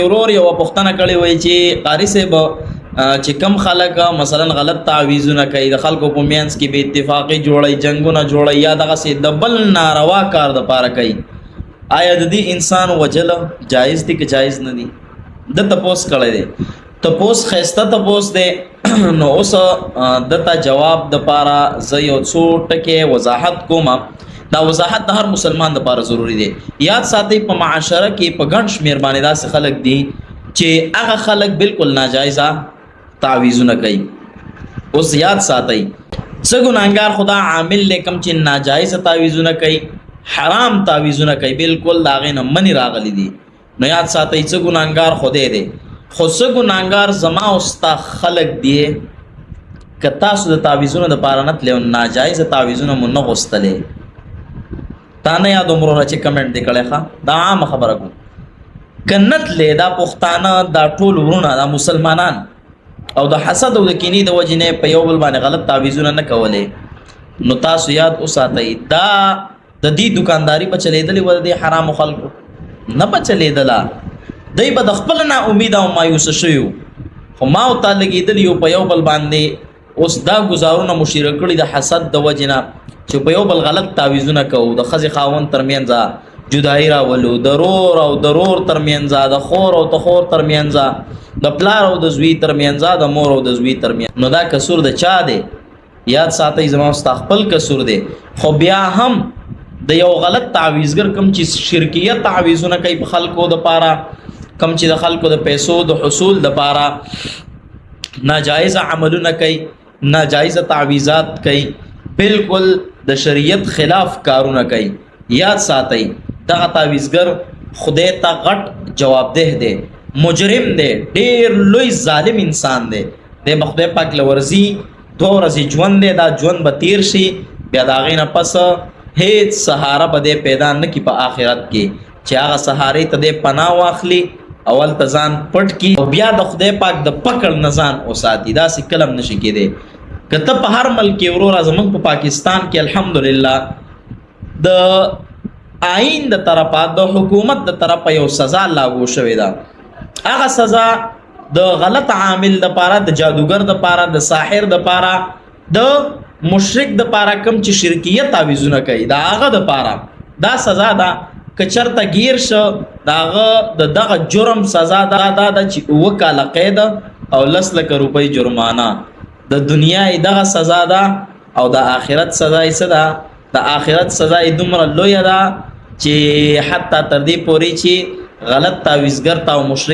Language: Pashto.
ورور یو پښتنه کړي وای چې قاری صاحب چې کم خلک مثلا غلط تعویذونه کوي د خلکو په مینس کې به اتفاقی جوړي جنگونه جوړي یا دغه سي دبل ناروا کار د پاره کوي آیا د دې انسان وجل جایز دي که جایز نه دي د تپوس کړي دي تپوس خسته تپوس دي نو اوس دته جواب د پاره ز یو څو ټکي وضاحت کوم دا وضاحت د هر مسلمان لپاره ضروری دی یاد ساتئ په معاشره کې په ګڼ شمیر باندې داسې خلک دي چې هغه خلک بالکل ناجایزه تعویذونه کوي اوس یاد ساتئ څه ګناهګار خدا عامل لیکم چې ناجایزه تعویذونه کوي حرام تعویذونه کوي بالکل دا غي نه منی راغلي دي نو یاد ساتئ څه ګناهګار خوده دی خو څه ګناهګار زما او ستا خلک دي که تاسو د تعویذونو د پاره نه تلو ناجایزه تعویذونه مونږ نه غوستلې تا نه یاد عمره چې کمنټ دی کړی ښه دا عام خبره کوم کنت له دا پښتانه دا ټول ورونه دا مسلمانان او د حسد او د کینی د وجنه په یو بل باندې غلط تعویذونه نه کولې نو تاسو یاد اوساتئ دا د دې دکانداری په چلیدلې و د حرام خلکو نه په چلیدلا دای په د خپل نه امید او مایوس شيو خو ما او تعالی کېدل یو په یو بل باندې اوس دا گزارونه مشیره کړی د حسد د وجنه چې په یو بل غلط تعویذونه کوو د خزي خاون ترمنځ جدای راولو ضرور او ضرور ترمنځ د خور او تخور ترمنځ د پلار او د زوی ترمنځ د مور او د زوی ترمنځ نو دا قصور د چا دی یاد ساتئ زما مستقبل قصور دی خو بیا هم د یو غلط تعویذګر کم چې شرکیت تعویذونه کوي په خلکو د پاره کم چې د خلکو د پیسو د حصول د پاره ناجایز عملونه کوي ناجایز تعویذات کوي بالکل د شریعت خلاف کارونه کوي یاد ساتئ دغه تعویذګر خدای ته غټ جوابدeh دی مجرم دی ډیر لوی ظالم انسان دی د خدای پاک لورزي دوه ورځې ژوند دی دا ژوند به تیر شي بیا دا غینه پس هیڅ سهارا به پیدا نه کی په آخرت کې چې هغه سهارې ته د پناه واخلي اول تزان پټ کی او بیا د خدای پاک د پکړ نزان او ساتي دا سې کلم نشي کېده کته په هر ملک ورور اعظم په پاکستان کې الحمدلله د آئین د طرفه د حکومت د طرفه یو سزا لاګو شوې ده هغه سزا د غلط عامل د پاره د جادوګر د پاره د ساحر د پاره د مشرک د پاره کم چې شرکیت تعویذونه کوي دا هغه د پاره دا سزا ده کچرته گیر شو داغه دغه جرم سزا ده چې وکاله قید او 10 لک روپۍ جرمانه د دنیا دغه سزا ده او د آخرت سزا یې څه ده د آخرت سزا یې دومره لویه ده چې حتی تر دې پورې چې غلط تعویذګر تا او مشرک